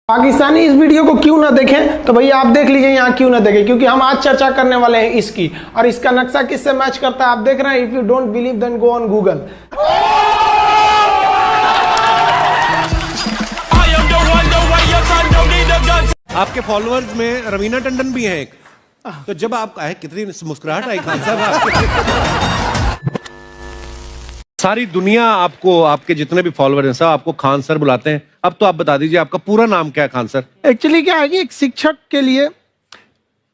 पाकिस्तानी इस वीडियो को क्यों ना देखें तो भैया आप देख लीजिए यहाँ क्यों ना देखें, क्योंकि हम आज चर्चा करने वाले हैं इसकी, और इसका नक्शा किससे मैच करता है आप देख रहे हैं। If you don't believe then go on Google. आपके फॉलोअर्स में रवीना टंडन भी हैं एक, तो जब आप आए कितनी मुस्कुराहट आई खान साहब आपके। सारी दुनिया आपको, आपके जितने भी फॉलोअर हैं सब आपको खान सर बुलाते हैं। अब तो आप बता दीजिए आपका पूरा नाम क्या है खान सर? एक्चुअली क्या है कि एक शिक्षक के लिए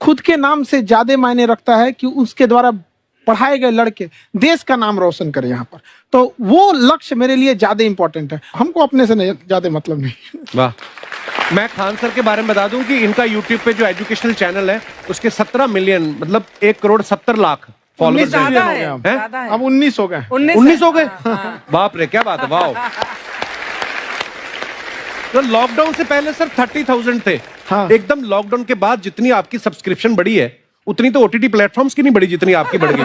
खुद के नाम से ज्यादा मायने रखता है कि उसके द्वारा पढ़ाए गए लड़के देश का नाम रोशन करें यहाँ पर, तो वो लक्ष्य मेरे लिए ज्यादा इंपॉर्टेंट है। हमको अपने से ज्यादा मतलब नहीं। वाह। मैं खान सर के बारे में बता दूं कि इनका यूट्यूब पे जो एजुकेशनल चैनल है उसके 17 मिलियन मतलब 1,70,00,000 फॉलोअर्स हैं। अब 19 हो गए। 19 हो गए। बाप रे, क्या बात है, वाह। तो लॉकडाउन से पहले सर 30,000 थे। हाँ। एकदम लॉकडाउन के बाद जितनी आपकी सब्सक्रिप्शन बढ़ी है उतनी तो ओटीटी प्लेटफॉर्म्स की नहीं बढ़ी जितनी आपकी बढ़ गई।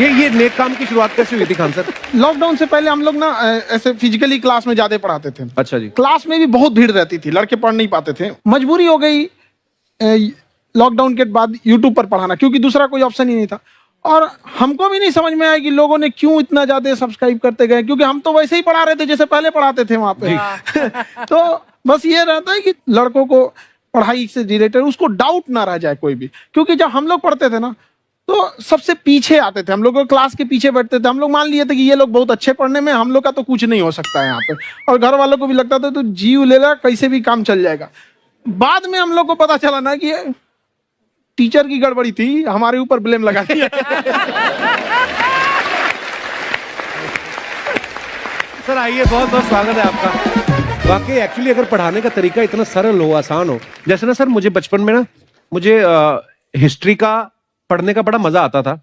ये नेक काम की शुरुआत कैसे हुई थी खान सर? लॉकडाउन से पहले हम लोग ना ऐसे फिजिकली क्लास में ज्यादा पढ़ाते थे। अच्छा जी। क्लास में भी बहुत भीड़ रहती थी, लड़के पढ़ नहीं पाते थे। मजबूरी हो गई लॉकडाउन के बाद यूट्यूब पर पढ़ाना, क्योंकि दूसरा कोई ऑप्शन ही नहीं था। और हमको भी नहीं समझ में आया कि लोगों ने क्यों इतना ज्यादा सब्सक्राइब करते गए, क्योंकि हम तो वैसे ही पढ़ा रहे थे जैसे पहले पढ़ाते थे वहां पे। तो बस ये रहता है कि लड़कों को पढ़ाई से रिलेटेड उसको डाउट ना रह जाए कोई भी, क्योंकि जब हम लोग पढ़ते थे ना तो सबसे पीछे आते थे, हम लोग क्लास के पीछे बैठते थे। हम लोग मान लिए थे कि ये लोग बहुत अच्छे पढ़ने में, हम लोग का तो कुछ नहीं हो सकता है यहाँ पे, और घर वालों को भी लगता था तो जीव ले ला कैसे भी काम चल जाएगा। बाद में हम लोग को पता चला ना कि टीचर की गड़बड़ी थी, हमारे ऊपर ब्लेम लगा दिया। सर आइए, बहुत बहुत स्वागत है आपका। वाकई एक्चुअली अगर पढ़ाने का तरीका इतना सरल हो, आसान हो, जैसे ना सर मुझे बचपन में ना मुझे हिस्ट्री का पढ़ने का बड़ा मजा आता था।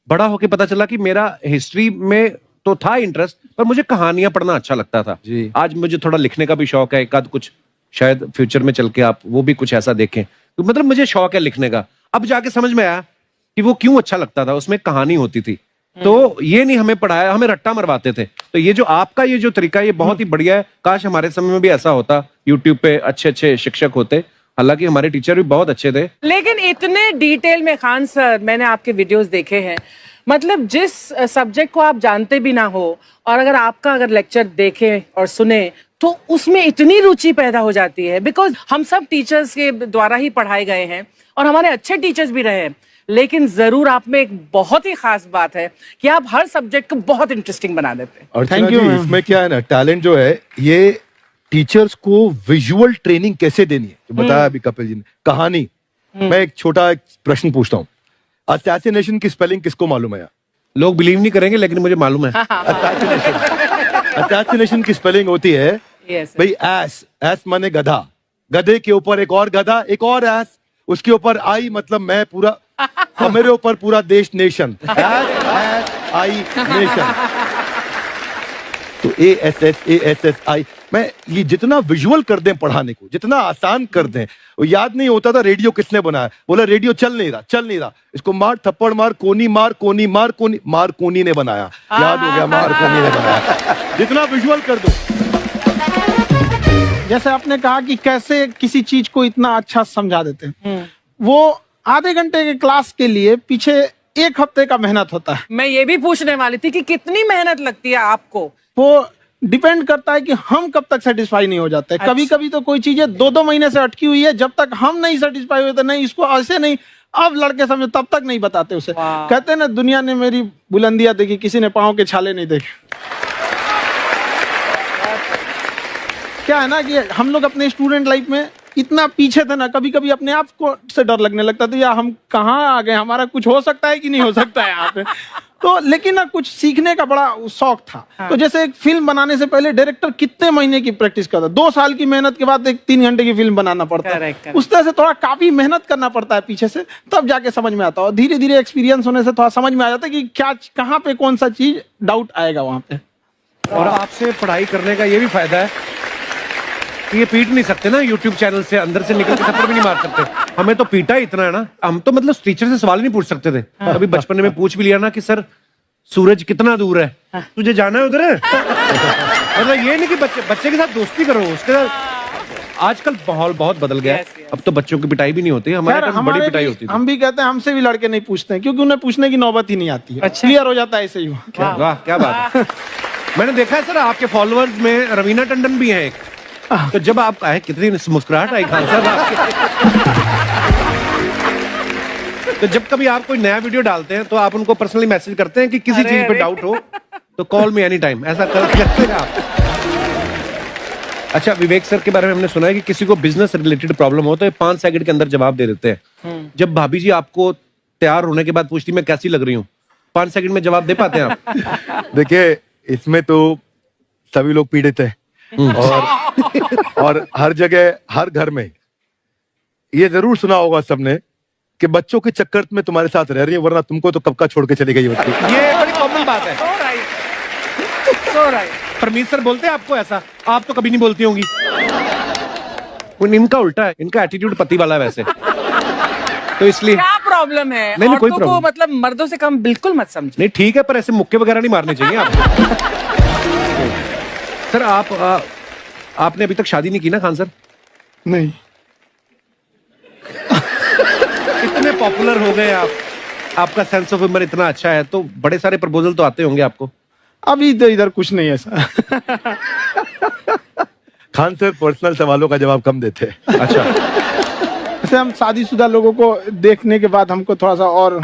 बड़ा होके पता चला कि मेरा हिस्ट्री में तो था इंटरेस्ट, पर मुझे कहानियां पढ़ना अच्छा लगता था जी। आज मुझे थोड़ा लिखने का भी शौक है, एक आध कुछ शायद फ्यूचर में चल के आप वो भी कुछ ऐसा देखें, तो मतलब मुझे शौक है लिखने का। अब जाके समझ में आया कि वो क्यों अच्छा लगता था, उसमें कहानी होती थी। तो ये नहीं हमें पढ़ाया, हमें रट्टा मरवाते थे। तो ये जो आपका ये जो तरीका है ये बहुत ही बढ़िया है। काश हमारे समय में भी ऐसा होता, यूट्यूब पे अच्छे अच्छे शिक्षक होते। हालांकि हमारे टीचर भी बहुत अच्छे थे, लेकिन इतने डिटेल में खान सर मैंने आपके वीडियोस देखे हैं, मतलब जिस सब्जेक्ट को आप जानते भी ना हो और अगर लेक्चर देखें और सुने तो उसमें इतनी रुचि पैदा हो जाती है। बिकॉज हम सब टीचर्स के द्वारा ही पढ़ाए गए हैं और हमारे अच्छे टीचर्स भी रहे हैं, लेकिन जरूर आप में एक बहुत ही खास बात है कि आप हर सब्जेक्ट को बहुत इंटरेस्टिंग बना देते हैं। और थैंक यू। इसमें क्या है ना, टैलेंट जो है ये टीचर्स को विजुअल ट्रेनिंग कैसे देनी है, तो बताया अभी कपिल जी ने। कहानी, मैं एक छोटा प्रश्न पूछता हूँ, असैसिनेशन की स्पेलिंग किसको मालूम है? लोग बिलीव नहीं करेंगे लेकिन मुझे मालूम है। असैसिनेशन की स्पेलिंग होती है भाई एस माने गधा, गधे के ऊपर एक और गधा, एक और एस, उसके ऊपर आई मतलब मैं पूरा, और मेरे ऊपर पूरा देश, नेशन। एस आई नेशन, तो ASSASSI। मैं ये जितना विजुअल कर दें पढ़ाने को, जितना आसान कर दें, वो याद नहीं होता था रेडियो किसने बनाया। बोला रेडियो चल नहीं रहा, इसको मार थप्पड़ मार, कोनी मार, कोनी मार, मार कोनी ने बनाया। याद हो गया, मार कोनी ने बनाया। जितना विजुअल कर दो। जैसे आपने कहा कि कैसे किसी चीज को इतना अच्छा समझा देते हैं, वो आधे घंटे के क्लास के लिए पीछे 1 हफ्ते का मेहनत होता है। मैं ये भी पूछने वाली थी कि कितनी मेहनत लगती है आपको। वो डिपेंड करता है कि हम कब तक सेटिस्फाई नहीं हो जाते। अच्छा। कभी कभी तो कोई चीजें 2-2 महीने से अटकी हुई है, जब तक हम नहीं सेटिस्फाई होते, नहीं इसको ऐसे नहीं, अब लड़के समझो तब तक नहीं बताते उसे। कहते हैं ना, दुनिया ने मेरी बुलंदियां देखी, किसी ने पांव के छाले नहीं देखे। क्या है ना कि हम लोग अपने स्टूडेंट लाइफ में इतना पीछे थे ना, कभी कभी अपने आप को से डर लगने लगता था, यार हम कहाँ आ गए, हमारा कुछ हो सकता है कि नहीं हो सकता है यहाँ पे। तो लेकिन ना कुछ सीखने का बड़ा शौक था। हाँ। तो जैसे एक फिल्म बनाने से पहले डायरेक्टर कितने महीने की प्रैक्टिस करता है, 2 साल की मेहनत के बाद एक 3 घंटे की फिल्म बनाना पड़ता है। उस तरह से थोड़ा काफी मेहनत करना पड़ता है पीछे से, तब जाके समझ में आता है। और धीरे धीरे एक्सपीरियंस होने से थोड़ा समझ में आ जाता है कि क्या, कहाँ पे कौन सा चीज डाउट आएगा वहां पे। और आपसे पढ़ाई करने का ये भी फायदा है, ये पीट नहीं सकते ना यूट्यूब चैनल से, अंदर से निकल के थप्पड़ भी नहीं मार सकते। हमें तो पीटा इतना है ना, हम तो मतलब टीचर से सवाल नहीं पूछ सकते थे। अभी बचपन में पूछ भी लिया ना कि सर सूरज कितना दूर है, तुझे जाना है उधर है। मतलब ये नहीं कि बच्चे के साथ दोस्ती करो, उसके साथ आजकल माहौल बहुत बदल गया है। Yes, yes. अब तो बच्चों की पिटाई भी नहीं होती है, हमारे खैर, टाइम बड़ी हमारे पिटाई भी- होती थी। हम भी कहते हैं हमसे भी लड़के नहीं पूछते हैं क्योंकि उन्हें पूछने की नौबत ही नहीं आती है। अच्छा। क्लियर हो जाता है ऐसे ही वो। वाह क्या बात है। मैंने देखा है सर आपके फॉलोअर्स में रवीना टंडन भी है एक, तो जब आप आए कितनी मुस्कुराहट आई खान साहब आपके। तो जब कभी आप कोई नया वीडियो डालते हैं तो आप उनको पर्सनली मैसेज करते हैं कि किसी अरे, चीज पे अरे। डाउट हो तो कॉल मी एनी टाइम, ऐसा करते हैं आप? अच्छा, विवेक सर के बारे में हमने सुना है कि किसी को बिजनेस रिलेटेड प्रॉब्लम हो तो ये 5 सेकंड के अंदर जवाब दे देते हैं। जब भाभी जी आपको तैयार होने के बाद पूछती मैं कैसी लग रही हूँ, 5 सेकंड में जवाब दे पाते हैं आप? देखिए, इसमें तो सभी लोग पीड़ित हैं और हर जगह हर घर में ये जरूर सुना होगा सबने कि बच्चों के चक्कर में तुम्हारे साथ रह रही है, वरना तुमको तो कब का छोड़ के चली गई होती। ये बड़ी कॉमन बात है। So right. So right. Parmeet sir बोलते हैं आपको ऐसा? आप तो कभी नहीं बोलती होंगी। इनका उल्टा है, इनका एटीट्यूड पति वाला है वैसे, तो इसलिए क्या प्रॉब्लम है? नहीं, कोई औरतों को problem। मतलब मर्दों से कम बिल्कुल मत समझो। नहीं ठीक है, पर ऐसे मुक्के वगैरह नहीं मारने चाहिए आपको। सर आपने अभी तक शादी नहीं की ना खान सर? नहीं, इतने पॉपुलर हो गए आप, आपका सेंस ऑफ ह्यूमर इतना अच्छा है, तो बड़े सारे प्रपोजल तो आते होंगे आपको। अभी तो इधर कुछ नहीं है ऐसा। खान सर पर्सनल सवालों का जवाब कम देते हैं। अच्छा, जैसे हम शादीशुदा लोगों को देखने के बाद हमको थोड़ा सा और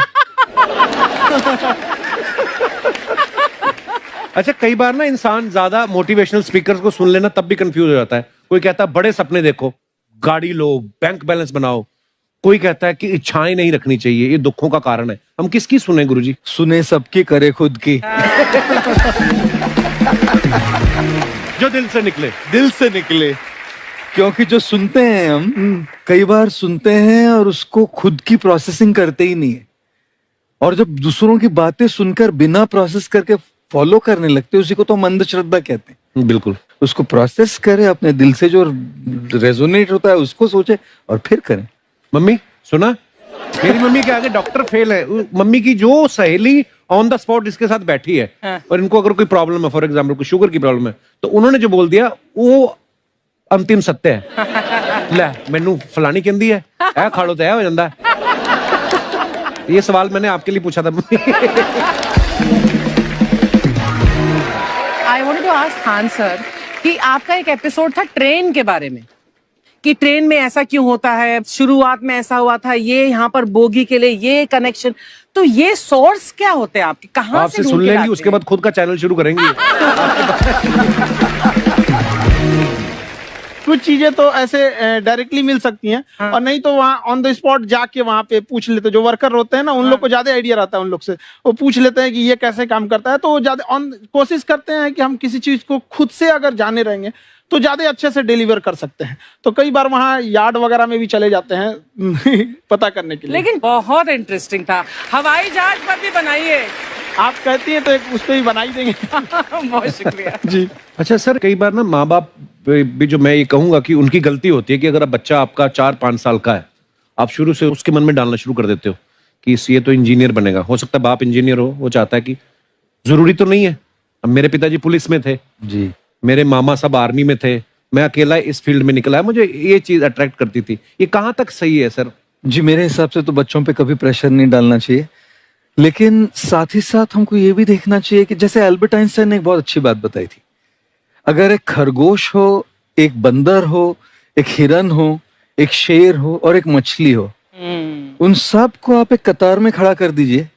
अच्छा कई बार ना इंसान ज्यादा मोटिवेशनल स्पीकर्स को सुन लेना तब भी कंफ्यूज हो जाता है। कोई कहता है बड़े सपने देखो, गाड़ी लो, बैंक बैलेंस बनाओ, कोई कहता है कि इच्छाएं नहीं रखनी चाहिए, ये दुखों का कारण है। हम किसकी सुने गुरुजी? सुने सबकी करे खुद की। जो दिल से निकले। दिल से निकले, क्योंकि जो सुनते हैं हम कई बार सुनते हैं और उसको खुद की प्रोसेसिंग करते ही नहीं है, और जब दूसरों की बातें सुनकर बिना प्रोसेस करके फॉलो करने लगते हैं, उसी को तो हम अंधश्रद्धा कहते हैं। बिल्कुल। उसको प्रोसेस करे, अपने दिल से जो रेजोनेट होता है उसको सोचे और फिर करें। मम्मी सुना, मेरी मम्मी के आगे डॉक्टर फेल है। मम्मी की जो सहेली ऑन द स्पॉट इसके साथ बैठी है और इनको अगर कोई प्रॉब्लम है, फॉर एग्जाम्पल कोई शुगर की प्रॉब्लम है, तो उन्होंने जो बोल दिया वो अंतिम सत्य है। ले मैनू फलानी कहंदी है, ऐ खा लो तो ऐ हो जाता है। ये सवाल मैंने आपके लिए पूछा था। I wanted to ask Khan sir कि आपका एक एपिसोड था ट्रेन के बारे में, कि ट्रेन में ऐसा क्यों होता है, शुरुआत में ऐसा हुआ था, ये यहाँ पर बोगी के लिए ये कनेक्शन, तो ये सोर्स क्या होते हैं आपके, कहाँ आपसे से ढूंढ सुन के लेंगी, लाते उसके हैं? बाद खुद का चैनल शुरू करेंगी। कुछ चीजें तो ऐसे डायरेक्टली मिल सकती हैं और नहीं तो वहाँ ऑन द स्पॉट जाके वहाँ पे पूछ लेते, जो वर्कर होते हैं ना उन लोग को ज्यादा आइडिया रहता है, उन लोग से वो पूछ लेते हैं कि ये कैसे काम करता है, तो वो ज्यादा कोशिश करते हैं कि हम किसी चीज को खुद से अगर जाने रहेंगे तो ज्यादा अच्छे से डिलीवर कर सकते हैं। तो कई बार वहाँ यार्ड वगैरह में भी चले जाते हैं पता करने के लिए। लेकिन बहुत इंटरेस्टिंग था। हवाई जहाज पर भी बनाइए। आप कहती हैं तो एक उस पर भी बना ही देंगे। बहुत शुक्रिया। जी। अच्छा सर, कई बार ना माँ बाप भी, जो मैं ये कहूंगा कि उनकी गलती होती है कि अगर अब बच्चा आपका 4-5 साल का है, आप शुरू से उसके मन में डालना शुरू कर देते हो कि ये तो इंजीनियर बनेगा। हो सकता है बाप इंजीनियर हो, वो चाहता है कि जरूरी तो नहीं है। अब मेरे पिताजी पुलिस में थे जी, मेरे मामा सब आर्मी में थे, मैं अकेला इस फील्ड में निकला है, मुझे ये चीज अट्रैक्ट करती थी। ये कहाँ तक सही है सर? जी मेरे हिसाब से तो बच्चों पे कभी प्रेशर नहीं डालना चाहिए, लेकिन साथ ही साथ हमको ये भी देखना चाहिए कि जैसे एल्बर्ट आइंस्टाइन ने एक बहुत अच्छी बात बताई थी, अगर एक खरगोश हो, एक बंदर हो, एक हिरन हो, एक शेर हो और एक मछली हो, उन सब को आप एक कतार में खड़ा कर दीजिए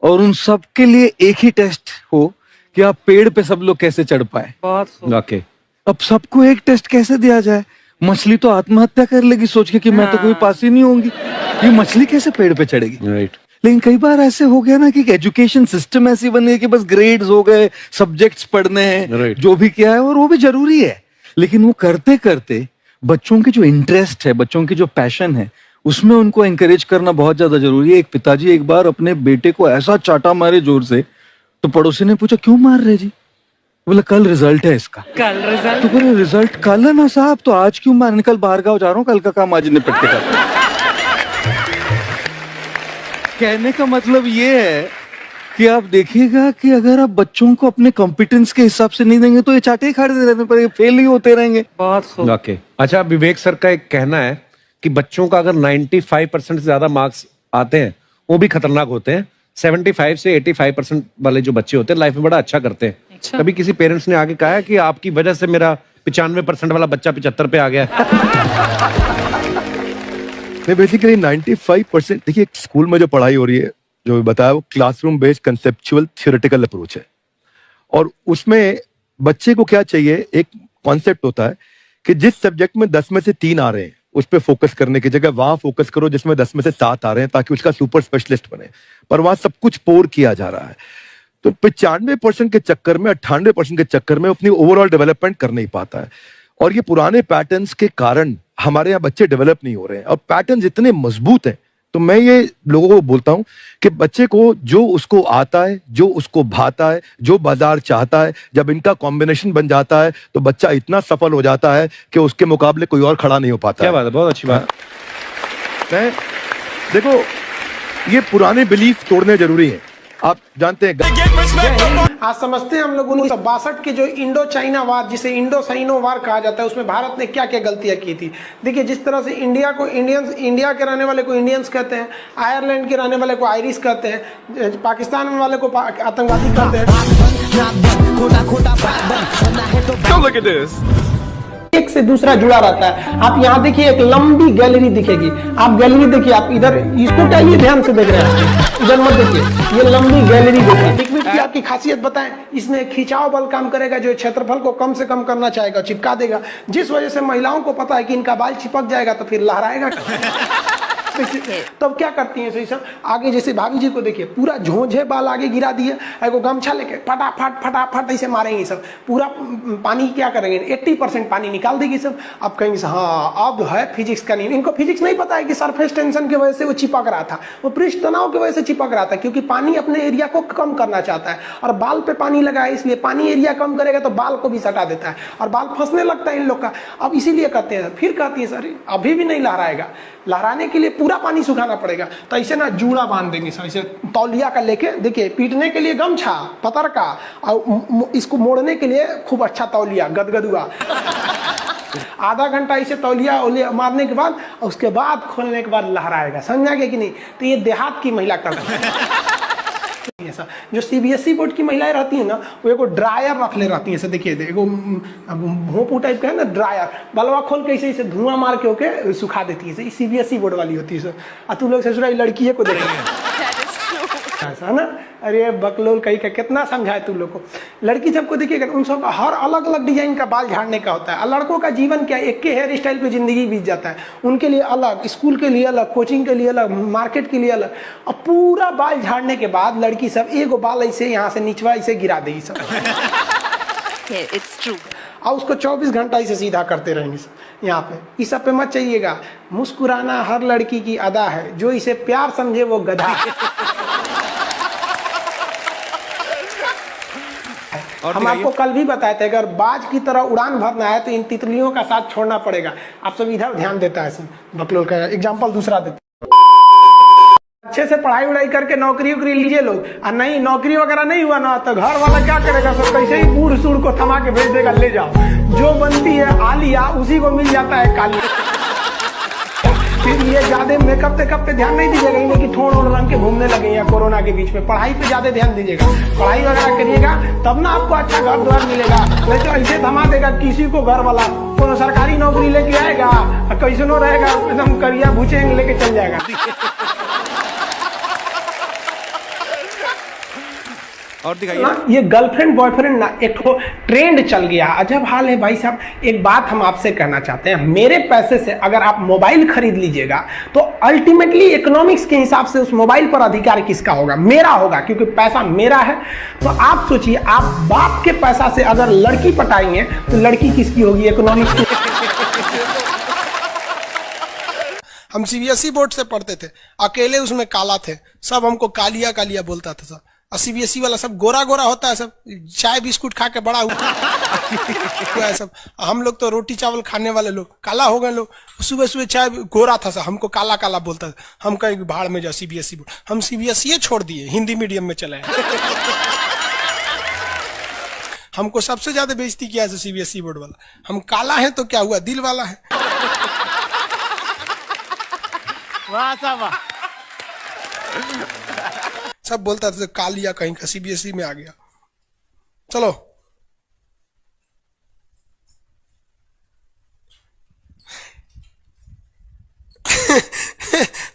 और उन सब के लिए एक ही टेस्ट हो कि आप पेड़ पे सब लोग कैसे चढ़ पाए। बहुत खूब। वाकई। अब सबको एक टेस्ट कैसे दिया जाए? मछली तो आत्महत्या कर लेगी सोच के कि मैं तो कोई पास ही नहीं होंगी, ये मछली कैसे पेड़ पे चढ़ेगी? राइट। लेकिन कई बार ऐसे हो गया ना कि एजुकेशन सिस्टम ऐसी बन गई कि बस ग्रेड्स हो गए, सब्जेक्ट्स पढ़ने हैं, Right. जो भी किया है और वो भी जरूरी है, लेकिन वो करते करते बच्चों की जो इंटरेस्ट है, बच्चों की जो पैशन है, उसमें उनको एंकरेज करना बहुत ज्यादा जरूरी है। एक पिताजी एक बार अपने बेटे को ऐसा चाटा मारे जोर से, तो पड़ोसी ने पूछा क्यों मार रहे जी? बोला कल रिजल्ट है इसका। कल रिजल्ट? तो बोले रिजल्ट कल है ना साहब, तो आज क्यों मारने? कल बाहर गाँव जा रहा हूँ, कल का काम आज निपट के कर। कहने का मतलब ये है कि आप देखिएगा कि अगर आप बच्चों को अपने कॉम्पिटेंस के हिसाब से नहीं देंगे तो ये चाटे खाते रहने पर फेल ही होते रहेंगे। बहुत खूब। ओके, अच्छा, विवेक सर का एक कहना है कि बच्चों का अगर 95% से ज्यादा मार्क्स आते हैं वो भी खतरनाक होते हैं। 75 से 85% वाले जो बच्चे होते हैं लाइफ में बड़ा अच्छा करते हैं। अच्छा। कभी किसी पेरेंट्स ने आके कहा है कि आपकी वजह से मेरा 95% वाला बच्चा 75 पे आ गया? नहीं, बेसिकली 95% देखिए स्कूल में जो पढ़ाई हो रही है, जो बताया, वो classroom based conceptual theoretical approach है। और उसमें बच्चे को क्या चाहिए, एक कॉन्सेप्ट होता है कि जिस सब्जेक्ट में 10 में से 3 आ रहे हैं उस पर फोकस करने की जगह वहां फोकस करो जिसमें 10 में से 7 आ रहे हैं, ताकि उसका सुपर स्पेशलिस्ट बने। पर वहां सब कुछ पोर किया जा रहा है, तो 95% के चक्कर में, 98% के चक्कर में अपनी ओवरऑल डेवलपमेंट कर नहीं पाता है। और ये पुराने पैटर्न्स के कारण हमारे यहाँ बच्चे डेवलप नहीं हो रहे हैं। और पैटर्न्स इतने मजबूत हैं, तो मैं ये लोगों को बोलता हूं कि बच्चे को जो उसको आता है, जो उसको भाता है, जो बाजार चाहता है, जब इनका कॉम्बिनेशन बन जाता है तो बच्चा इतना सफल हो जाता है कि उसके मुकाबले कोई और खड़ा नहीं हो पाता। क्या बात है, बहुत अच्छी बात। मैं देखो, ये पुराने बिलीफ तोड़ने जरूरी हैं। आप जानते हैं, आज समझते हैं हम लोग 1962 के जो इंडो चाइना वार, जिसे इंडो साइनो वार कहा जाता है, उसमें भारत ने क्या क्या गलतियां की थी। देखिए, जिस तरह से इंडिया को इंडियंस, इंडिया के रहने वाले को इंडियंस कहते हैं, आयरलैंड के रहने वाले को आयरिश कहते हैं, पाकिस्तान में वाले को आतंकवादी कहते हैं। एक से दूसरा जुड़ा रहता है। आप यहाँ देखिए, एक लंबी गैलरी दिखेगी। आप गैलरी देखिए, आप इधर इसको क्या ये ध्यान से देख रहे हैं, इधर मत देखिए, ये लंबी गैलरी देखिए। लिक्विड की आपकी खासियत बताएं, इसमें खिंचाव बल काम करेगा, जो क्षेत्रफल को कम से कम करना चाहेगा, चिपका देगा। जिस वजह से महिलाओं को पता है कि इनका बाल चिपक जाएगा तो फिर लहराएगा। तब क्या करती हैं सही सब, आगे जैसे भाभी जी को देखिए, पूरा झोंझे बाल आगे गिरा दिए, एगो गमछा लेके फटाफट फटाफट ऐसे मारेंगे सब। पूरा पानी क्या करेंगे, 80% पानी निकाल देगी सब। अब कहेंगे हाँ अब है फिजिक्स का नहीं, इनको फिजिक्स नहीं पता है कि सरफेस टेंशन की वजह से वो चिपक रहा था, वो पृष्ठ तनाव की वजह से चिपक रहा था, क्योंकि पानी अपने एरिया को कम करना चाहता है और बाल पे पानी लगा है, इसलिए पानी एरिया कम करेगा तो बाल को भी सटा देता है और बाल फंसने लगता है इन लोग का। अब इसीलिए कहते हैं, फिर कहती है सर अभी भी नहीं लहराएगा, लहराने के लिए पूरा पानी सुखाना पड़ेगा। तो ऐसे ना जूड़ा बांध देंगे सर, ऐसे तौलिया का लेके, देखिए पीटने के लिए गमछा पतर का, और इसको मोड़ने के लिए खूब अच्छा तौलिया गदगदुआ। आधा घंटा ऐसे तौलिया मारने के बाद, उसके बाद खोलने के बाद लहराएगा। समझा गया कि नहीं? तो ये देहात की महिला करती है। जो सीबीएसई बोर्ड की महिलाएं रहती है ना, वो एगो ड्रायर रख ले रहती है। ऐसे देखिए, एगो भोंपू टाइप का है ना ड्रायर, बलवा खोल के ऐसे धुआं मार के होके सुखा देती है। सीबीएसई बोर्ड वाली होती है। और तू लोग ससुरा लड़की को देखेंगे ऐसा ना, अरे बकलोल कहीं का कितना समझाए तू लोग को। लड़की सबको देखिएगा, उन सबका हर अलग अलग डिजाइन का बाल झाड़ने का होता है। और लड़कों का जीवन क्या, एक के हेयर स्टाइल पे जिंदगी बीत जाता है। उनके लिए अलग, स्कूल के लिए अलग, कोचिंग के लिए अलग, मार्केट के लिए अलग। और पूरा बाल झाड़ने के बाद लड़की सब एगो बाल ऐसे यहाँ से निचवा ऐसे गिरा देगी सब। It's true. और उसको 24 घंटा इसे सीधा करते रहेंगे यहाँ पे। इस सब पे मत चाहिएगा। मुस्कुराना हर लड़की की अदा है, जो इसे प्यार समझे वो गधा है। हम आपको कल भी बताए थे, अगर बाज की तरह उड़ान भरना है तो इन तितलियों का साथ छोड़ना पड़ेगा। आप सब इधर ध्यान देता है सब। बकलोल का एग्जाम्पल दूसरा देते, अच्छे से पढ़ाई उड़ाई करके नौकरी उकरी लीजिए लोग। और नहीं नौकरी वगैरह नहीं हुआ ना, तो घर वाला क्या करेगा सब, कैसे ही बूढ़ सूढ़ को थमा के भेज देगा, ले जाओ। जो बनती है आलिया उसी को मिल जाता है काली। फिर ये ज्यादा मेकअप टेकअप पे ध्यान नहीं दीजिएगा, इन्हें कि ठोड़ ओढ़ रंग के घूमने लगे या कोरोना के बीच में। पढ़ाई पे ज्यादा ध्यान दीजिएगा, पढ़ाई वगैरह करिएगा, तब ना आपको अच्छा घर द्वार मिलेगा। नहीं तो ऐसे थमा देगा किसी को घर वाला, कोनो सरकारी नौकरी लेके आएगा, कैसनो रहेगा, एकदम करिया भूचेंगे लेके चल जाएगा। और दिखाइए। ये गर्लफ्रेंड बॉयफ्रेंड ना एक ट्रेंड चल गया, अजब हाल है भाई साहब। एक बात हम आपसे कहना चाहते हैं, मेरे पैसे से अगर आप मोबाइल खरीद लीजिएगा तो अल्टीमेटली इकोनॉमिक्स के हिसाब से उस मोबाइल पर अधिकार किसका होगा? मेरा होगा, क्योंकि पैसा मेरा है। तो आप सोचिए, आप बाप के पैसा से अगर लड़की पटाएंगे तो लड़की किसकी होगी? इकोनॉमिक्स की। हम सीबीएसई बोर्ड से पढ़ते थे, अकेले उसमें काला थे, सब हमको कालिया कालिया बोलता था सब। और सीबीएसई वाला सब गोरा गोरा होता है, सब चाय बिस्कुट खा के बड़ा हुआ है सब। हम लोग तो रोटी चावल खाने वाले लोग काला हो गए लोग। सुबह सुबह चाय गोरा था सब, हमको काला काला बोलता था। हम कहीं भाड़ में जाओ सीबीएसई बोर्ड, हम सीबीएसई छोड़ दिए, हिंदी मीडियम में चले आए। हमको सबसे ज्यादा बेइज्जती किया है सीबीएसई बोर्ड वाला। हम काला है तो क्या हुआ, दिल वाला है। वाह साहब वाह। सब बोलता था कालिया कहीं का, सीबीएसई में आ गया। चलो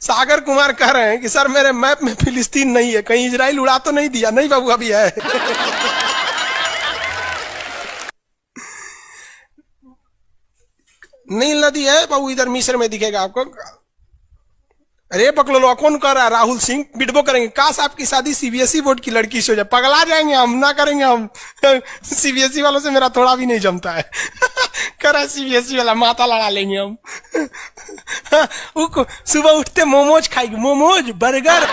सागर कुमार कह रहे हैं कि सर मेरे मैप में फिलिस्तीन नहीं है, कहीं इजराइल उड़ा तो नहीं दिया? नहीं बाबू अभी है। नील नदी है बाबू, इधर मिस्र में दिखेगा आपको। अरे पकड़ो, कौन कर रहा है? राहुल सिंह बिडबो करेंगे। काश आपकी शादी सीबीएसई बोर्ड की लड़की से हो जाए, पगला जाएंगे हम, ना करेंगे हम। सीबीएसई वालों से मेरा थोड़ा भी नहीं जमता है। करा सीबीएसई वाला माथा लड़ा लेंगे हम। सुबह उठते मोमोज खाएगी, मोमोज बर्गर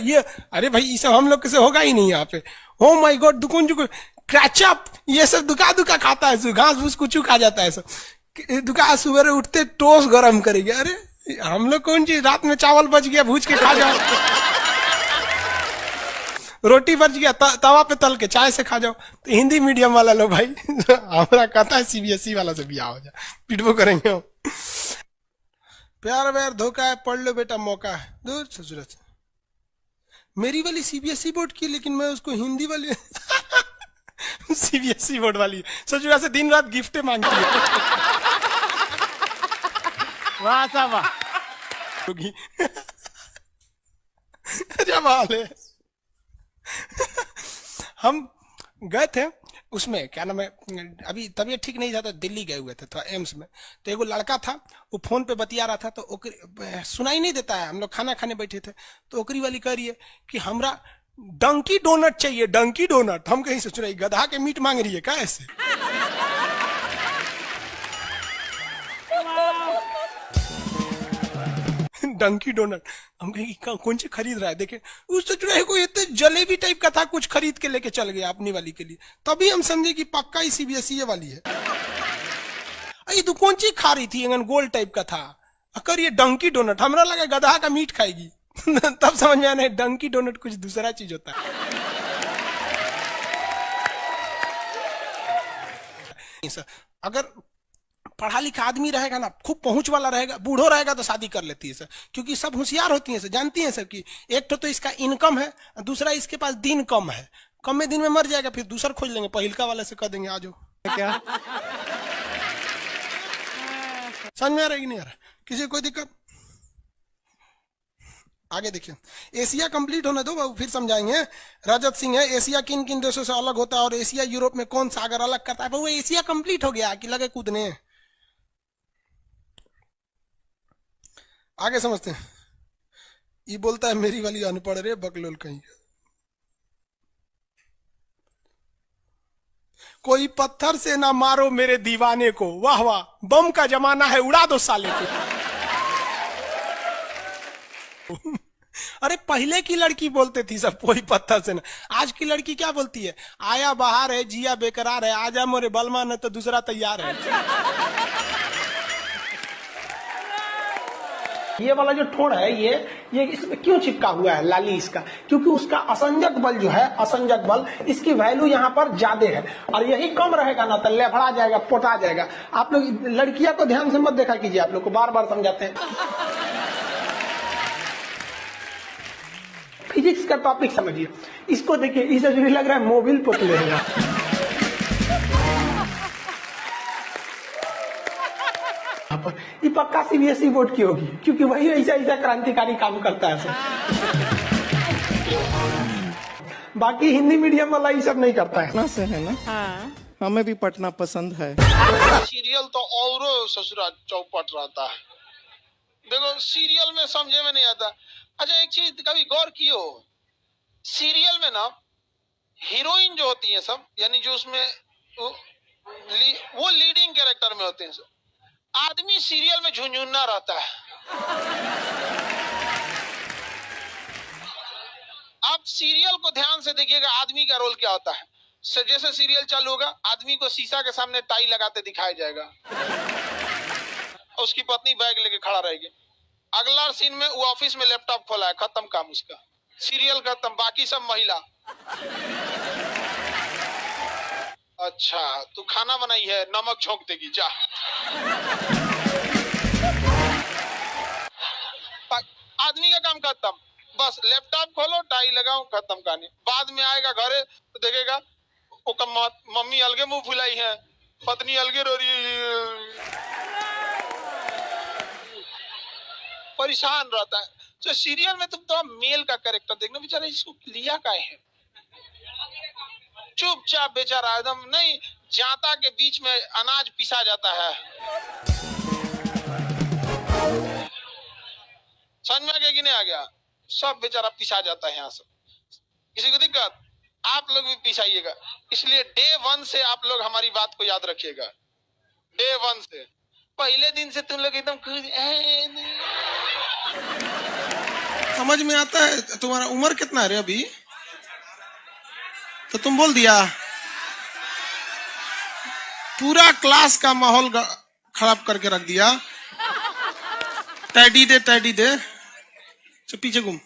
ये। अरे भाई ये सब हम लोग से होगा ही नहीं यहाँ पे। ओ माय गॉड, दुकान जो क्रैचअप ये सब दुका दुका खाता है, घास फूस कुछ खा जाता है सब। दुकान सुबह उठते टोस्ट गरम करेंगे। अरे हम लोग कौन चीज, रात में चावल बच गया भूज के खा जाओ, रोटी बच गया तवा पे तल के चाय से खा जाओ। तो हिंदी मीडियम वाला लो भाई, हमारा कहता है सीबीएसई वाला से बियाह हो जाए, पिटबो करेंगे हम। प्यार व्यार धोखा है, पढ़ लो बेटा मौका है। दूर ससुर मेरी वाली सीबीएसई बोर्ड की, लेकिन मैं उसको हिंदी वाली सीबीएसई बोर्ड वाली ससुरा से दिन रात गिफ्टें मांगती है। वाह साहब वाह। जब हाल है हम गए थे उसमें, क्या नाम है, अभी तबीयत ठीक नहीं था तो दिल्ली गए हुए थे तो एम्स में। तो एगो लड़का था, वो फोन पे बतिया रहा था, तो सुनाई नहीं देता है। हम लोग खाना खाने बैठे थे तो ओकरी वाली कह रही है कि हमरा डंकी डोनट चाहिए, डंकी डोनट। हम कहीं से सुन रही, गधा के मीट मांग रही है क्या ऐसे? डंकी डोनट। हम कहीं कौन से खरीद रहा है, देखे उस चुराहे को इतने जलेबी टाइप का था, कुछ खरीद के लेके चल गया अपनी वाली के लिए। तभी हम समझे कि पक्का ही सीबीएसई वाली है। ये तो कौन चीज खा रही थी, गोल टाइप का था, अकर ये डंकी डोनट। हमरा लगा गधा का मीट खाएगी। तब समझ में आने डंकी डोनट कुछ दूसरा चीज होता है। अगर पढ़ा लिखा आदमी रहेगा ना, खूब पहुंच वाला रहेगा, बूढ़ो रहेगा तो शादी कर लेती है सर, क्योंकि सब होशियार होती हैं सर, जानती हैं सर कि एक तो इसका इनकम है, दूसरा इसके पास दिन कम है, कम में दिन में मर जाएगा, फिर दूसरा खोज लेंगे, पहिलका वाले से कह देंगे आ जाओ। क्या समझ में आ रहा है कि नहीं आ रहा? किसी कोई दिक्कत? आगे देखिए, एशिया कंप्लीट होने दो बाबू, फिर समझाएंगे। रजत सिंह है, एशिया किन किन देशों से अलग होता है और एशिया यूरोप में कौन सागर अलग करता है? बाबू एशिया कंप्लीट हो गया कि लगे कूदने? आगे समझते हैं। ये बोलता है मेरी वाली अनपढ़ रे बकलोल कहीं। कोई पत्थर से ना मारो मेरे दीवाने को, वाह वाह, बम का जमाना है, उड़ा दो साले को। अरे पहले की लड़की बोलते थी सब कोई पत्थर से ना, आज की लड़की क्या बोलती है? आया बाहर है, जिया बेकरार है, आजा मोरे बलमा न तो दूसरा तैयार है। ये वाला जो ठोड़ है ये इसमें क्यों चिपका हुआ है लाली इसका? क्योंकि उसका असंजक बल जो है, असंजक बल, इसकी वैल्यू यहाँ पर ज्यादा है, और यही कम रहेगा ना तो लेफड़ा जाएगा, पोटा जाएगा। आप लोग लड़कियां को ध्यान से मत देखा कीजिए, आप लोग को बार बार समझाते हैं। फिजिक्स का टॉपिक समझिए, इसको देखिए, इसे जो लग रहा है मोबिल पोतले है। ये पक्का सीबीएसई बोर्ड की होगी, क्योंकि वही ऐसा ऐसा क्रांतिकारी काम करता है। बाकी हिंदी मीडियम वाला ये सब नहीं करता है। से है ना? हाँ। हमें भी पटना पसंद है। सीरियल तो और ससुरा चौपट रहता है। देखो सीरियल में समझे में नहीं आता। अच्छा एक चीज कभी गौर कियो, सीरियल में ना हीरोइन जो होती है सब, यानी जो उसमें वो लीडिंग कैरेक्टर में होते हैं सब, आदमी सीरियल में झुंझुन्ना रहता है। आप सीरियल को ध्यान से देखिएगा, आदमी का रोल क्या होता है। जैसे सीरियल चालू होगा, आदमी को शीशा के सामने टाई लगाते दिखाया जाएगा, उसकी पत्नी बैग लेके खड़ा रहेगी। अगला सीन में वो ऑफिस में लैपटॉप खोला है, खत्म काम उसका, सीरियल खत्म, बाकी सब महिला। अच्छा तू खाना बनाई है, नमक झोंक देगी, जा। आदमी का काम खत्म, बस लैपटॉप खोलो, टाई लगाओ, खत्म कहानी। बाद में आएगा घरे तो देखेगा मम्मी अलगे मुंह फुलाई है, पत्नी अलगे रो रही है, परेशान रहता है। तो सीरियल में तुम तो मेल का कैरेक्टर देखना, बेचारा इसको लिया क्या है, चुपचाप बेचारा एकदम नहीं, जाता के बीच में अनाज पिसा जाता है। समझ में आ गया कि नहीं आ गया? सब बेचारा पिसा जाता है यहाँ से। किसी को दिक्कत? आप लोग भी पिसाइएगा। इसलिए डे 1 से आप लोग हमारी बात को याद रखिएगा। डे 1 से, पहले दिन से तुम लोग एकदम समझ में आता है। तुम्हारा उम्र कितना है रे अभी? तो तुम बोल दिया, पूरा क्लास का माहौल खराब करके रख दिया। टैडी दे, टैडी दे, तो पीछे घूम,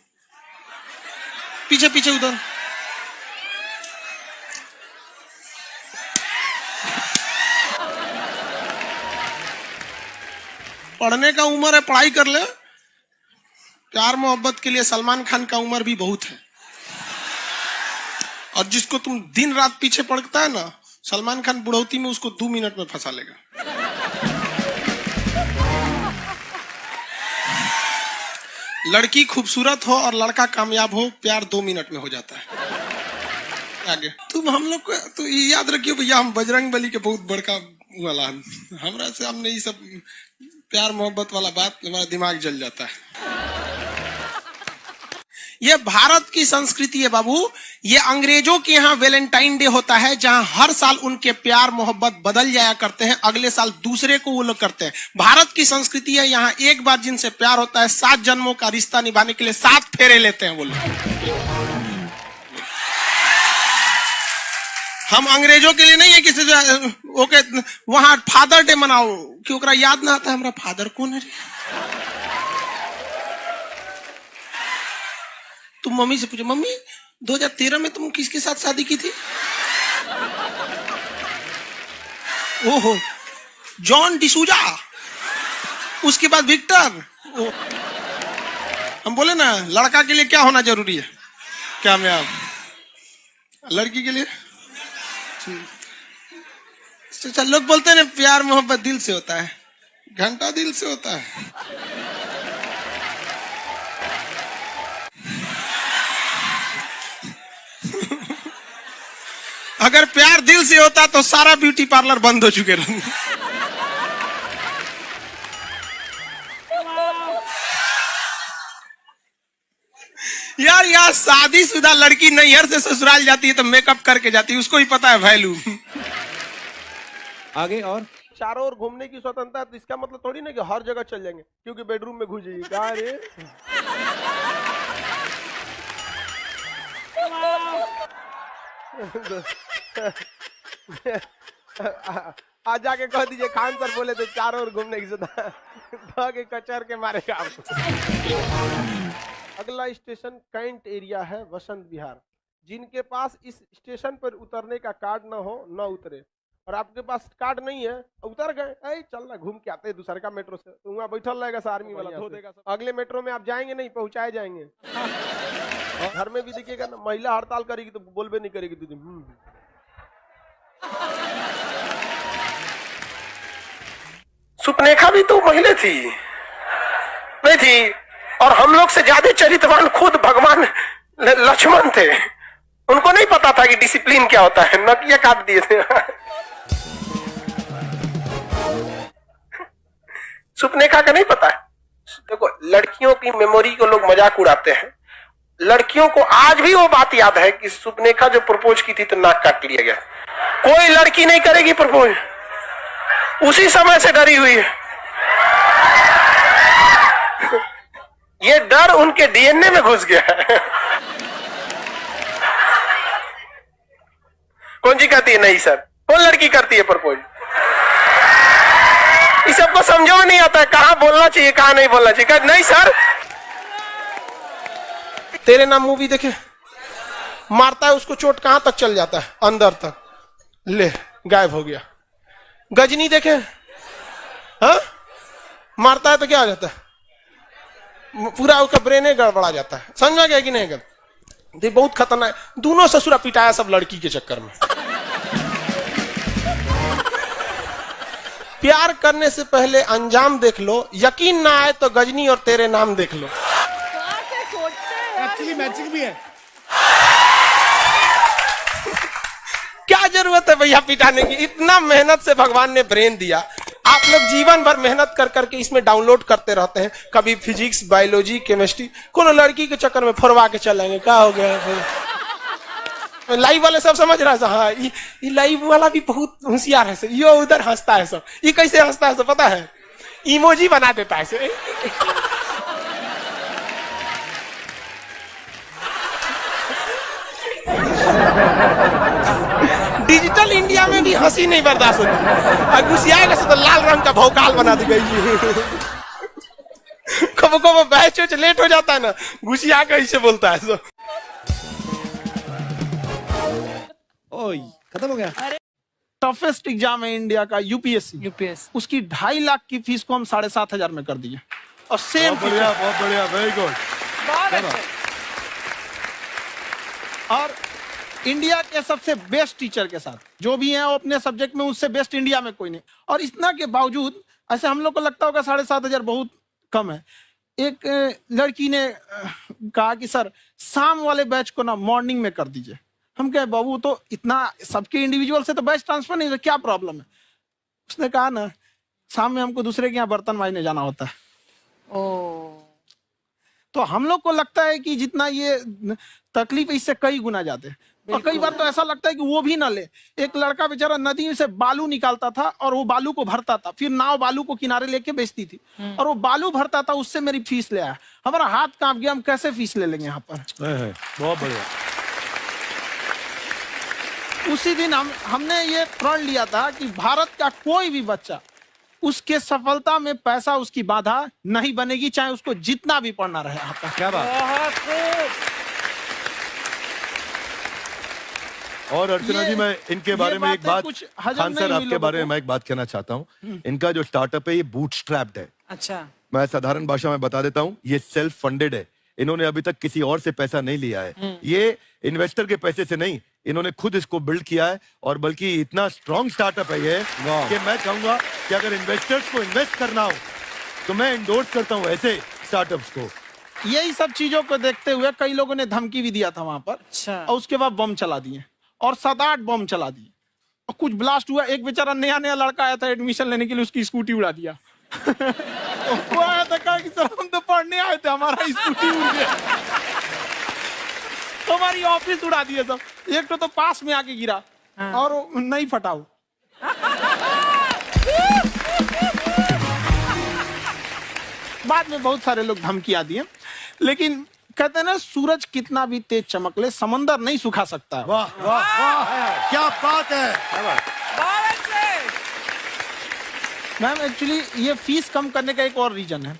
पीछे पीछे उधर। पढ़ने का उम्र है, पढ़ाई कर ले। प्यार मोहब्बत के लिए सलमान खान का उम्र भी बहुत है। और जिसको तुम दिन रात पीछे पड़ता है ना, सलमान खान बुढ़ौती में उसको 2 मिनट में फंसा लेगा। लड़की खूबसूरत हो और लड़का कामयाब हो, प्यार 2 मिनट में हो जाता है। आगे तुम हम लोग को तो ये याद रखियो भैया, हम बजरंग बली के बहुत बड़का वाला, हमरा से हमने ये सब प्यार मोहब्बत वाला बात, हमारा दिमाग जल जाता है। ये भारत की संस्कृति है बाबू। ये अंग्रेजों के यहाँ वैलेंटाइन डे होता है, जहां हर साल उनके प्यार मोहब्बत बदल जाया करते हैं, अगले साल दूसरे को वो लोग करते हैं। भारत की संस्कृति है, यहाँ एक बार जिनसे प्यार होता है, 7 जन्मों का रिश्ता निभाने के लिए 7 फेरे लेते हैं वो लोग। हम अंग्रेजों के लिए नहीं है किसी ओके वहां फादर डे मनाओ, क्योंकि याद ना आता है हमारा फादर कौन है। तुम मम्मी से पूछो, मम्मी 2013 में तुम किसके साथ शादी की थी? ओहो, जॉन डिसूजा, उसके बाद विक्टर। हम बोले ना, लड़का के लिए क्या होना जरूरी है? क्या मैं आप लड़की के लिए? चल लोग बोलते हैं ना, प्यार मोहब्बत दिल से होता है, घंटा दिल से होता है। अगर प्यार दिल से होता तो सारा ब्यूटी पार्लर बंद हो चुके रहते। यार यहाँ शादीशुदा लड़की नैहर से ससुराल जाती है तो मेकअप करके जाती है, उसको ही पता है वैल्यू। आगे और चारों ओर घूमने की स्वतंत्रता है, तो इसका मतलब थोड़ी ना कि हर जगह चल जाएंगे, क्योंकि बेडरूम में घुस जाइए। कहा रे आज जाके कह दीजिए खान सर बोले थे चारों ओर घूमने की स्वतंत्रता, के कचर के मारेगा आपको। अगला स्टेशन कैंट एरिया है, वसंत विहार। जिनके पास इस स्टेशन पर उतरने का कार्ड ना हो, न उतरे। और आपके पास कार्ड नहीं है, उतर गए, चल ना घूम के आते हैं दूसरे का मेट्रो से, तो वहाँ बैठल रहेगा आर्मी वाला, धो देगा। अगले मेट्रो में आप जाएंगे नहीं, पहुंचाए जाएंगे। घर में भी देखिएगा ना, महिला हड़ताल करेगी तो बोलबे नहीं करेगी दीदी। सुपनेखा भी तो महिला थी, नहीं थी? और हम लोग से ज्यादा चरित्रवान खुद भगवान लक्ष्मण थे। उनको नहीं पता था कि डिसिप्लिन क्या होता है, नकिया काट दिए थे। सुपनेखा का नहीं पता है। देखो, लड़कियों की मेमोरी को लोग मजाक उड़ाते हैं। लड़कियों को आज भी वो बात याद है कि सुपनेखा जो प्रपोज की थी तो नाक काट लिया गया। कोई लड़की नहीं करेगी प्रपोज, उसी समय से डरी हुई है। ये डर उनके डीएनए में घुस गया है। कौन सी कहती है नहीं सर? कौन लड़की करती है प्रपोज? इस सबको समझो नहीं आता है कहाँ बोलना चाहिए कहाँ नहीं बोलना चाहिए। नहीं सर। तेरे नाम मूवी देखे, मारता है उसको चोट कहां तक चल जाता है, अंदर तक, ले गायब हो गया। गजनी देखे, हाँ मारता है तो क्या हो जाता है, पूरा उसका ब्रेन गड़बड़ा जाता है। समझा गया कि नहीं? गल ये बहुत खतरनाक। दोनों ससुरा पिटाया सब लड़की के चक्कर में। प्यार करने से पहले अंजाम देख लो, यकीन ना आए तो गजनी और तेरे नाम देख लो। एक्चुअली मैचिंग भी है। क्या जरूरत है भैया पिटाने की? इतना मेहनत से भगवान ने ब्रेन दिया, आप लोग जीवन भर मेहनत कर करके इसमें डाउनलोड करते रहते हैं, कभी फिजिक्स, बायोलॉजी, केमिस्ट्री। कोनो लड़की के चक्कर में फोड़वा के चलेंगे, क्या हो गया फिर? लाइव वाले सब समझ रहा है, हाँ ये लाइव वाला भी बहुत होशियार है, ये उधर हंसता है सब। ये कैसे हंसता है सब पता है? इमोजी बना देता है से। डिजिटल इंडिया में भी हंसी नहीं बर्दाश्त होती, गुस्सियाएगा तो लाल रंग का भौकाल बना दी गई। कबो कबो बैच लेट हो जाता है ना, गुस्सिया कैसे बोलता है सो। ओए खत्म हो गया। टफेस्ट एग्जाम है इंडिया का, यूपीएससी। उसकी 2.5 लाख की फीस को हम 7,500 में कर दिए। और सेम बहुत बढ़िया, वेरी गुड। और इंडिया के सबसे बेस्ट टीचर के साथ जो भी हैं वो अपने सब्जेक्ट में उससे बेस्ट इंडिया में कोई नहीं। और इतना के बावजूद ऐसे हम लोग को लगता होगा 7,500 बहुत कम है। एक लड़की ने कहा कि सर शाम वाले बैच को ना मॉर्निंग में कर दीजिए। हम कहे बाबू तो इतना सबके इंडिविजुअल से तो बैच ट्रांसफर नहीं, तो क्या प्रॉब्लम है? उसने कहा ना शाम में हमको दूसरे के यहाँ बर्तन मांजने जाना होता है। तो हम लोग को लगता है कि जितना ये तकलीफ इससे कई गुना ज्यादा है। और कई बार तो ऐसा लगता है कि वो भी ना ले। एक लड़का बेचारा नदी से बालू निकालता था और वो बालू को भरता था, फिर नाव बालू को किनारे लेके बेचती थी और वो बालू भरता था, उससे मेरी फीस ले आया। हमारा हाथ कांप गया, हम कैसे फीस ले लेंगे यहाँ पर? बहुत बढ़िया। उसी दिन हमने ये प्रण लिया था कि भारत का कोई भी बच्चा उसके सफलता में पैसा उसकी बाधा नहीं बनेगी, चाहे उसको जितना भी पढ़ना रहे। आपका क्या बात। और अर्चना जी मैं इनके बारे में एक बात, खान सर आपके बारे में मैं एक बात कहना चाहता हूँ। इनका जो स्टार्टअप है ये बूटस्ट्रैप्ड है। अच्छा, मैं साधारण भाषा में बता देता हूँ, ये सेल्फ फंडेड है। इन्होंने अभी तक किसी और से पैसा नहीं लिया है, ये इन्वेस्टर के पैसे से नहीं, इन्होंने खुद इसको बिल्ड किया है। और बल्कि इतना स्ट्रॉन्ग स्टार्टअप है ये कि मैं कहूंगा कि अगर इन्वेस्टर्स को इन्वेस्ट करना हो तो मैं इंडोर्स करता हूँ ऐसे स्टार्टअप्स को। यही सब चीजों को देखते हुए कई लोगों ने धमकी भी दिया था वहां पर। अच्छा। और उसके बाद बम चला दिए और 7-8 बम चला दिए और कुछ ब्लास्ट हुआ। एक बेचारा नया लड़का आया था एडमिशन लेने के लिए, उसकी स्कूटी उड़ा दिया। वो आया था कहा कि सर हम तो पढ़ने आए थे, हमारा स्कूटी उड़ गया। हमारी ऑफिस उड़ा दिए सब। एक तो पास में आके गिरा और नहीं फटा वो। बाद में बहुत सारे लोग धमकियां दिए, लेकिन कहते हैं ना सूरज कितना भी तेज चमक ले समंदर नहीं सुखा सकता। वाह वाह वाह, क्या बात है। मैम एक्चुअली ये फीस कम करने का एक और रीजन है।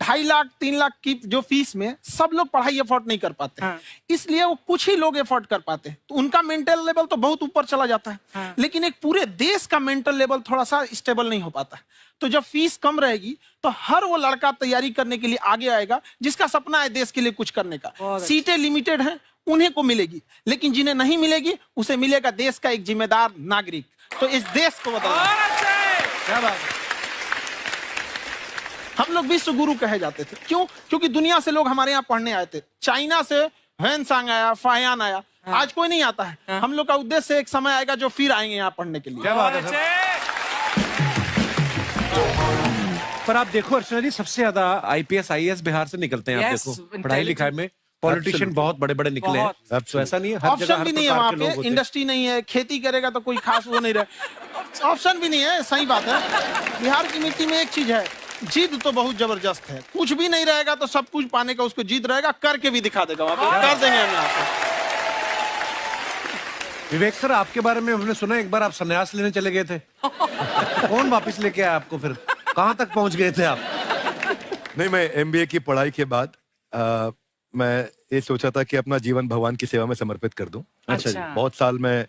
2.5 लाख 3 लाख की जो फीस में सब लोग पढ़ाई अफोर्ड नहीं कर पाते, इसलिए वो कुछ ही लोग अफोर्ड कर पाते हैं। तो उनका मेंटल लेवल तो बहुत ऊपर चला जाता है, लेकिन एक पूरे देश का मेंटल लेवल थोड़ा सा स्टेबल नहीं हो पाता। तो जब फीस कम रहेगी तो हर वो लड़का तैयारी करने के लिए आगे आएगा जिसका सपना है देश के लिए कुछ करने का। सीटें लिमिटेड हैं, उन्हें को मिलेगी, लेकिन जिन्हें नहीं मिलेगी उसे मिलेगा देश का एक जिम्मेदार नागरिक। तो इस देश को बदलना। क्या बात है। हम लोग विश्व गुरु कहे जाते थे, क्यों? क्योंकि दुनिया से लोग हमारे यहाँ पढ़ने आए थे। चाइना से ह्वेनसांग आया, फायान आया, आज कोई नहीं आता है। हम लोग का उद्देश्य एक समय आएगा जो फिर आएंगे यहाँ पढ़ने के लिए। क्या बात है। पर आप देखो अर्चना जी, सबसे ज्यादा IPS IAS बिहार से निकलते हैं। आप देखो पढ़ाई लिखाई में पॉलिटिशियन बहुत बड़े बड़े निकले हैं। तो ऐसा नहीं है, हर जगह ऑप्शन भी नहीं है वहाँ पे, इंडस्ट्री नहीं है, खेती करेगा तो कोई खास वो नहीं रहे, ऑप्शन भी नहीं है। सही बात है। बिहार की मिट्टी में एक चीज है, जिद तो बहुत जबरदस्त है। कुछ भी नहीं रहेगा तो सब कुछ पाने का उसको जिद रहेगा, करके भी दिखा देगा। वहाँ पे कर देंगे हम यहाँ पे। विवेक सर, आपके बारे में हमने सुना एक बार आप संन्यास लेने चले गए थे। कौन वापस लेके आया आपको फिर? कहाँ तक पहुंच गए थे आप? नहीं, मैं एमबीए की पढ़ाई के बाद मैं ये सोचा था कि अपना जीवन भगवान की सेवा में समर्पित कर दूं। अच्छा जी। बहुत साल मैं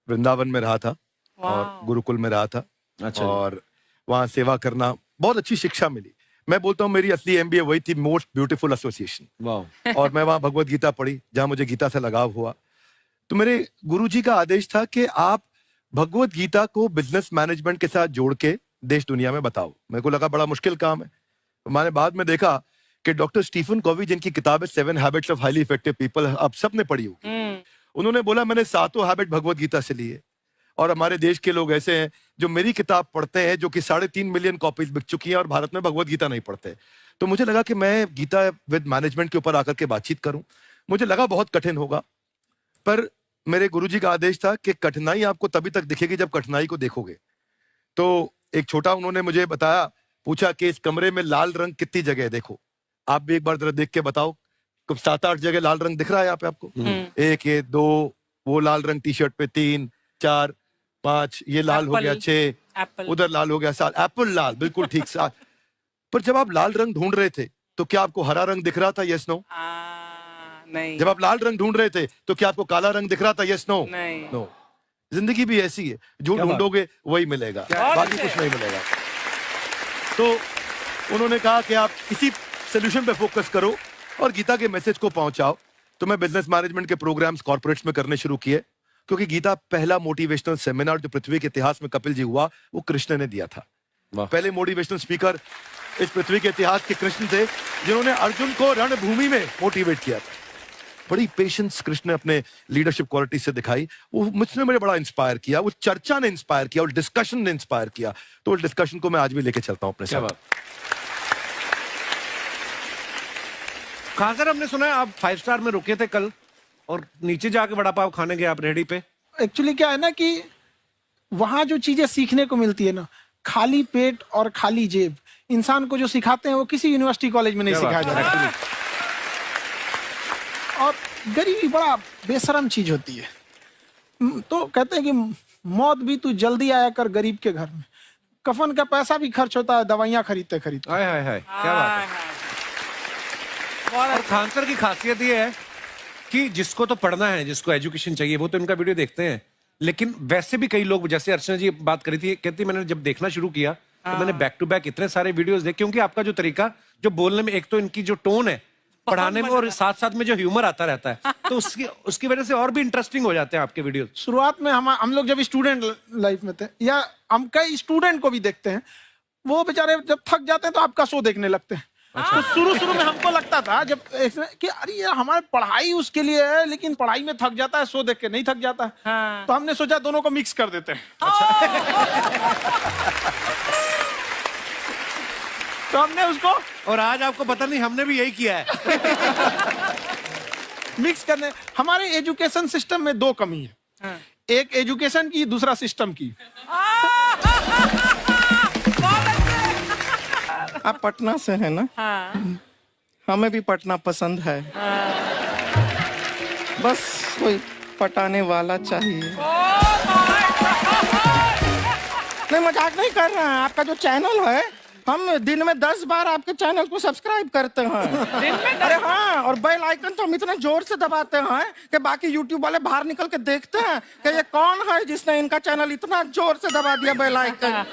वृंदावन में रहा था और गुरुकुल में रहा था। अच्छा। और वहाँ सेवा करना, बहुत अच्छी शिक्षा मिली। मैं बोलता हूँ मेरी असली एमबीए वही थी, मोस्ट ब्यूटीफुल एसोसिएशन। वाह। और मैं वहाँ भगवत गीता पढ़ी, जहाँ मुझे गीता से लगाव हुआ। तो मेरे गुरुजी का आदेश था कि आप भगवत गीता को बिजनेस मैनेजमेंट के साथ जोड़ के देश दुनिया में बताओ। मेरे को लगा बड़ा मुश्किल काम है। तो मैंने बाद में देखा कि डॉक्टर स्टीफन कॉवी, जिनकी किताब है 7 habits of highly effective people, आप सबने पढ़ी होगी, उन्होंने बोला मैंने 7 हैबिट भगवत गीता से लिए। और हमारे देश के लोग ऐसे हैं जो मेरी किताब पढ़ते हैं, जो कि 3.5 मिलियन कॉपीज बिक चुकी हैं, और भारत में भगवत गीता नहीं पढ़ते। तो मुझे लगा कि मैं गीता विद मैनेजमेंट के ऊपर आकर के बातचीत करूं। मुझे लगा बहुत कठिन होगा, पर मेरे गुरुजी का आदेश था कि कठिनाई आपको तभी तक दिखेगी जब कठिनाई को देखोगे। तो एक छोटा उन्होंने मुझे बताया, पूछा कि इस कमरे में लाल रंग कितनी जगह है, देखो आप भी एक बार जरा देख के बताओ। कुछ 7-8 जगह लाल रंग दिख रहा है यहाँ पे आपको? 1 ये 2, वो लाल रंग टी शर्ट पे 3 4 5, ये लाल हो गया 6, उधर लाल हो गया 7, एप्पल लाल, बिल्कुल ठीक 7। पर जब आप लाल रंग ढूंढ रहे थे तो क्या आपको हरा रंग दिख रहा था? Yes no? नहीं। जब आप लाल रंग ढूंढ रहे थे तो क्या आपको काला रंग दिख रहा था? Yes no? नहीं। नो। जिंदगी भी ऐसी है, जो ढूंढोगे वही मिलेगा, बाकी कुछ नहीं मिलेगा। तो उन्होंने कहा कि आप इसी सोल्यूशन पे फोकस करो और गीता के मैसेज को पहुंचाओ। तो मैं बिजनेस मैनेजमेंट के प्रोग्राम्स कॉर्पोरेट्स में करने शुरू किए, क्योंकि गीता पहला मोटिवेशनल सेमिनार जो पृथ्वी के इतिहास में कपिल जी हुआ, वो कृष्ण ने दिया था। पहले मोटिवेशनल स्पीकर इस पृथ्वी के इतिहास के कृष्ण थे, जिन्होंने अर्जुन को रणभूमि में मोटिवेट किया था। बड़ी पेशेंस कृष्ण ने अपने लीडरशिप क्वालिटी से दिखाई। वो मुझसे मुझे बड़ा इंस्पायर किया, वो चर्चा ने इंस्पायर किया, और डिस्कशन ने इंस्पायर किया। तो उस डिस्कशन को मैं आज भी लेके चलता हूं अपने साथ। कहाँ सर, हमने सुना है आप 5 स्टार में रुके थे कल, और नीचे जाके वड़ा पाव खाने गए आप रेहड़ी पे। एक्चुअली क्या है ना कि वहां जो चीजें सीखने को मिलती है ना, खाली पेट और खाली जेब इंसान को जो सिखाते हैं वो किसी यूनिवर्सिटी कॉलेज में नहीं सिखाया जाता। और गरीबी बड़ा बेशरम चीज होती है। तो कहते हैं कि मौत भी तू जल्दी आया कर गरीब के घर में। कफन का पैसा भी खर्च होता है दवाइयां खरीदते खरीदते। हाय हाय हाय, क्या बात है। और खान सर की खासियत ये है कि जिसको तो पढ़ना है, जिसको एजुकेशन चाहिए, वो तो इनका वीडियो देखते हैं। लेकिन वैसे भी कई लोग, जैसे अर्चना जी बात करी थी, कहती मैंने जब देखना शुरू किया तो मैंने बैक टू बैक इतने सारे वीडियोस देखे, क्योंकि आपका जो तरीका जो बोलने में, एक तो इनकी जो टोन है पढ़ाने में, और साथ साथ में जो ह्यूमर आता रहता है, तो उसकी वजह से और भी इंटरेस्टिंग हो जाते हैं आपके वीडियो। शुरुआत में हम लोग जब स्टूडेंट लाइफ में थे, या हम कई स्टूडेंट को भी देखते हैं, वो बेचारे जब थक जाते हैं तो आपका शो देखने लगते हैं। तो शुरू में हमको लगता था जब कि अरे यार हमारी पढ़ाई उसके लिए है, लेकिन पढ़ाई में थक जाता है, शो देख के नहीं थक जाता है। हाँ। तो हमने सोचा दोनों को मिक्स कर देते हैं। तो हमने उसको, और आज आपको पता नहीं हमने भी यही किया है। मिक्स करने। हमारे एजुकेशन सिस्टम में 2 कमी है। एक एजुकेशन की, दूसरा सिस्टम की। आप पटना से है ना? हाँ। हमें भी पटना पसंद है। बस कोई पटाने वाला चाहिए। नहीं, मजाक नहीं कर रहे हैं। आपका जो चैनल है, हम दिन में 10 बार आपके चैनल को सब्सक्राइब करते हैं। दिन में अरे हाँ, और बेल आइकन तो हम इतना जोर से दबाते हैं कि बाकी यूट्यूब वाले बाहर निकल के देखते हैं कि ये कौन है जिसने इनका चैनल इतना जोर से दबा दिया बेल आइकन।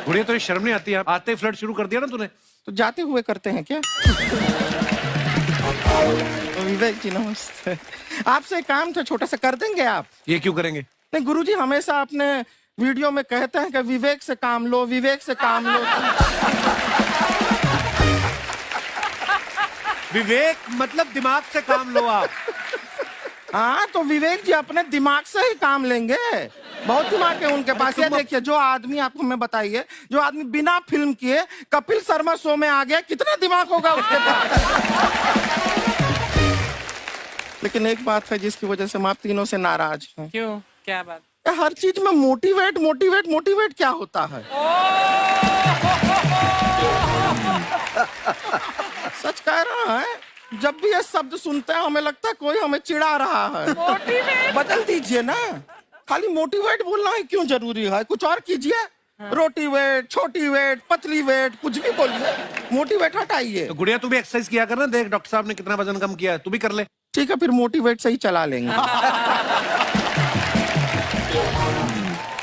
बुढ़िया, तो ये शर्म नहीं आती है? आते ही फ्लर्ट शुरू कर दिया ना तूने। तो जाते हुए करते हैं क्या? विवेक जी नमस्ते। आपसे एक काम था छोटा सा, कर देंगे आप? ये क्यों करेंगे? नहीं, गुरुजी हमेशा अपने वीडियो में कहते हैं कि विवेक से काम लो, विवेक से काम लो। विवेक मतलब दिमाग से काम लो आप। हाँ, तो विवेक जी अपने दिमाग से ही काम लेंगे। बहुत दिमाग है उनके पास। ये देखिए, जो आदमी, आपको मैं बताइए, जो आदमी बिना फिल्म किए कपिल शर्मा शो में आ गया, कितना दिमाग होगा उसके पास। लेकिन एक बात है जिसकी वजह से हम आप तीनों से नाराज हैं। क्यों? क्या बात? हर चीज में मोटिवेट मोटिवेट मोटिवेट क्या होता है? सच कह रहा है। जब भी ये शब्द सुनते हैं हमें लगता है कोई हमें चिढ़ा रहा है। बदल दीजिए ना, खाली मोटिवेट बोलना ही क्यों जरूरी है, कुछ और कीजिए। रोटी वेट, छोटी वेट, पतली वेट, कुछ भी बोलिए, मोटिवेट हटाइए। तो गुड़िया तू भी एक्सरसाइज किया कर ना, देख डॉक्टर साहब ने कितना वजन कम किया है, तू भी कर ले। ठीक है, फिर मोटिवेट से ही चला लेंगे।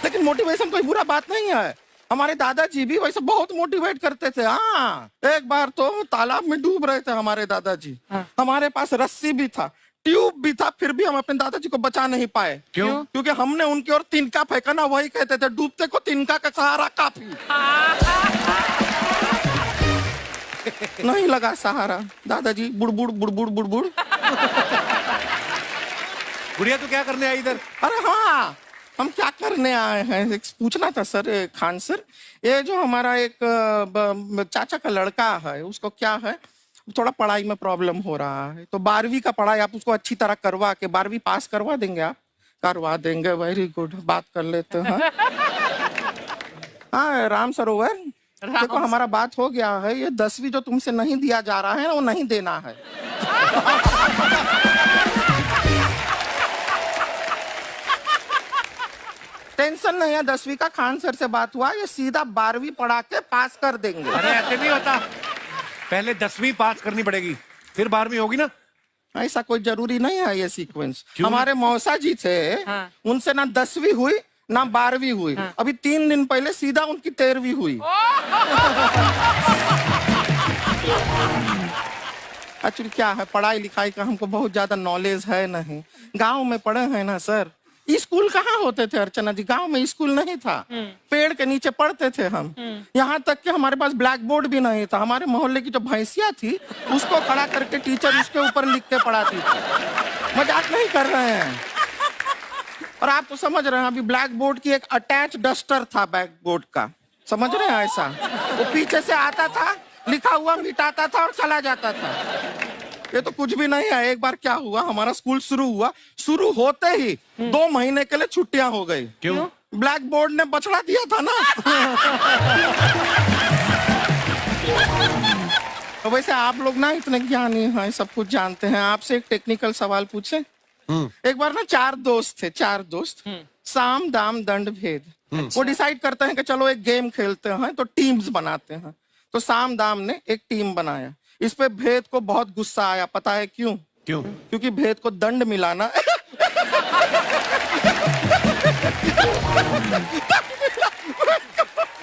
लेकिन मोटिवेशन कोई बुरा बात नहीं है, हमारे दादाजी भी वैसे बहुत मोटिवेट करते थे। हाँ, एक बार तो तालाब में डूब रहे थे हमारे दादाजी, हमारे पास रस्सी भी था, ट्यूब भी था, फिर भी हम अपने दादाजी को बचा नहीं पाए। क्यों? क्योंकि हमने उनकी ओर तिनका फेंका ना, वही कहते थे डूबते को तिनका का सहारा काफी। नहीं लगा सहारा, दादाजी बुड़बुड़ बुड़बुड़ बुड़बुड़। गुड़िया तू क्या करने आई इधर? अरे हाँ, हम क्या करने आए हैं एक पूछना था सर, खान सर, ये जो हमारा एक चाचा का लड़का है, उसको क्या है, थोड़ा पढ़ाई में प्रॉब्लम हो रहा है, तो 12वीं का पढ़ाई आप उसको अच्छी तरह करवा के 12वीं पास करवा देंगे आप? करवा देंगे, वेरी गुड, बात कर लेते हैं। हाँ राम सरोवर, देखो हमारा बात हो गया है, ये 10वीं जो तुमसे नहीं दिया जा रहा है वो नहीं देना है। टेंशन नहीं है, 10वीं का खान सर से बात हुआ, ये सीधा 12वीं पढ़ा के पास कर देंगे। अरे ऐसे नहीं होता, पहले 10वीं पास करनी पड़ेगी, फिर 12वीं होगी ना। ऐसा कोई जरूरी नहीं है ये सीक्वेंस। हमारे मौसा जी थे, उनसे ना 10वीं हुई ना 12वीं हुई, अभी 3 दिन पहले सीधा उनकी 13वीं हुई। एक्चुअली क्या है, पढ़ाई लिखाई का हमको बहुत ज्यादा नॉलेज है नहीं, गांव में पढ़े हैं ना सर। स्कूल कहाँ होते थे अर्चना जी, गांव में स्कूल नहीं था, पेड़ के नीचे पढ़ते थे हम। यहाँ तक कि हमारे पास ब्लैक बोर्ड भी नहीं था, हमारे मोहल्ले की जो भैंसिया थी उसको खड़ा करके टीचर उसके ऊपर लिख के पढ़ाती थी। मजाक नहीं कर रहे हैं। और आप तो समझ रहे हैं, अभी ब्लैक बोर्ड की एक अटैच डस्टर था ब्लैक बोर्ड का, समझ रहे हैं ऐसा, वो पीछे से आता था, लिखा हुआ मिटाता था और चला जाता था। ये तो कुछ भी नहीं है। एक बार क्या हुआ, हमारा स्कूल शुरू हुआ, शुरू होते ही 2 महीने के लिए छुट्टियां हो गई। क्यों? ब्लैक बोर्ड ने बछड़ा दिया था ना। तो वैसे आप लोग ना इतने ज्ञानी हैं, सब कुछ जानते हैं, आपसे एक टेक्निकल सवाल पूछे। एक बार ना 4 दोस्त थे, 4 दोस्त, साम दाम दंड भेद। वो डिसाइड करते हैं कि चलो एक गेम खेलते हैं, तो टीम्स बनाते हैं। तो साम दाम ने एक टीम बनाया, इस पे भेद को बहुत गुस्सा आया, पता है क्यों? क्यों? क्योंकि भेद को दंड मिलाना।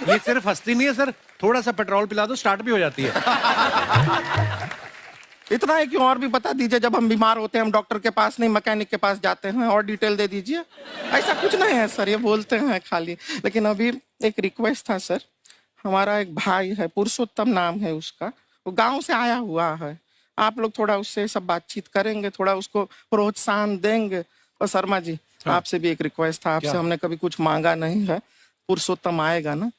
ये सिर्फ हंसती नहीं है सर, थोड़ा सा पेट्रोल पिला दो स्टार्ट भी हो जाती है। इतना है, क्यों और भी बता दीजिए, जब हम बीमार होते हैं हम डॉक्टर के पास नहीं मैकेनिक के पास जाते हैं, और डिटेल दे दीजिए। ऐसा कुछ नहीं है सर, ये बोलते हैं खाली। लेकिन अभी एक रिक्वेस्ट था सर, हमारा एक भाई है, पुरुषोत्तम नाम है उसका, वो गांव से आया हुआ है, आप लोग थोड़ा उससे सब बातचीत करेंगे, थोड़ा उसको प्रोत्साहन देंगे। और शर्मा जी, आपसे भी एक रिक्वेस्ट था, आपसे हमने कभी कुछ मांगा नहीं है, पुरुषोत्तम आएगा ना,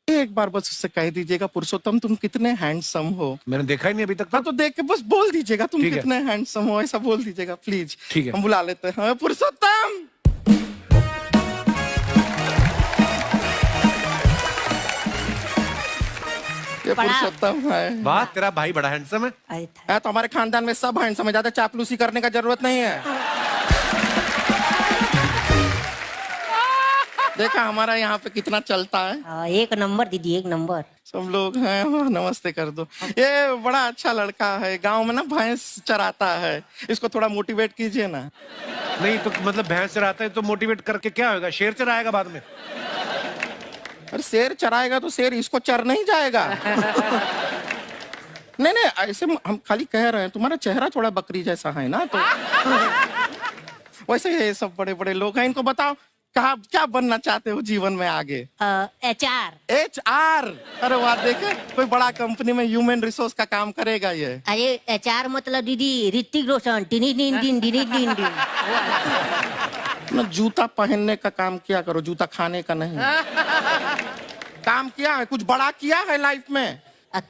एक बार बस उससे कह दीजिएगा, पुरुषोत्तम तुम कितने हैंडसम हो। मैंने देखा ही नहीं अभी तक। तो देख के बस बोल दीजिएगा तुम कितने हैंडसम हो, ऐसा बोल दीजिएगा प्लीज। ठीक है, हम बुला लेते हैं पुरुषोत्तम। ये पुरुषोत्तम है। वाह, तेरा भाई बड़ा हैंडसम है। तो हमारे खानदान में सब हैंडसम है, ज्यादा चापलूसी करने का जरूरत नहीं है। देखा हमारा यहाँ पे कितना चलता है। एक नंबर दीदी, एक नंबर। सब लोग हैं, नमस्ते कर दो। ये बड़ा अच्छा लड़का है, गांव में ना भैंस चराता है, इसको थोड़ा मोटिवेट कीजिए ना। नहीं तो मतलब भैंस चराता है तो मोटिवेट करके क्या होगा, शेर चराएगा बाद में। अरे शेर चराएगा तो शेर इसको चर नहीं जाएगा। नहीं नहीं, ऐसे हम खाली कह रहे हैं, तुम्हारा चेहरा थोड़ा बकरी जैसा है ना, तो वैसे ये सब बड़े बड़े लोग हैं, इनको बताओ कहा क्या बनना चाहते हो जीवन में आगे? HR। HR? अरे वाह, देखे कोई बड़ा कंपनी में ह्यूमन रिसोर्स का काम करेगा ये। अरे HR मतलब दीदी ऋतिक रोशन, टिनी टिन टिन टिनी टिन टिन। ना जूता पहनने का काम किया करो, जूता खाने का नहीं। काम किया है, कुछ बड़ा किया है लाइफ में?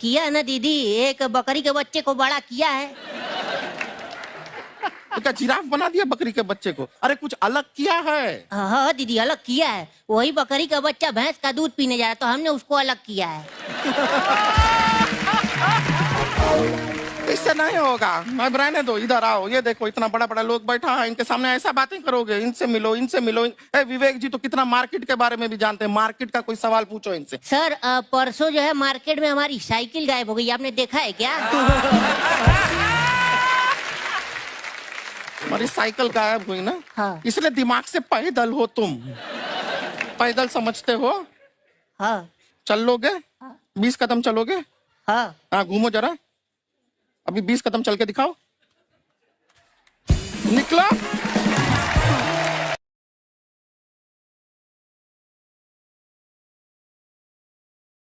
किया है ना दीदी, एक बकरी के बच्चे को बड़ा किया है। तो क्या जिराफ बना दिया बकरी के बच्चे को? अरे कुछ अलग किया है। हाँ दीदी, अलग किया है। वही बकरी का बच्चा भैंस का दूध पीने जा रहा है, तो हमने उसको अलग किया है। इससे नहीं होगा। मैं रहने दो, इधर आओ। ये देखो इतना बड़ा बड़ा लोग बैठा है, इनके सामने ऐसा बातें करोगे? इनसे मिलो, इनसे मिलो। ए, विवेक जी तो कितना मार्केट के बारे में भी जानते हैं, मार्केट का कोई सवाल पूछो इनसे। सर परसों जो है मार्केट में हमारी साइकिल गायब हो गई, आपने देखा है क्या? हमारी साइकिल गायब हुई ना? हाँ। इसलिए दिमाग से पैदल हो तुम। पैदल समझते हो? हाँ। चल लोगे? 20 कदम चलोगे? हाँ। हाँ, घूमो जरा। अभी 20 कदम चल के दिखाओ। निकलो।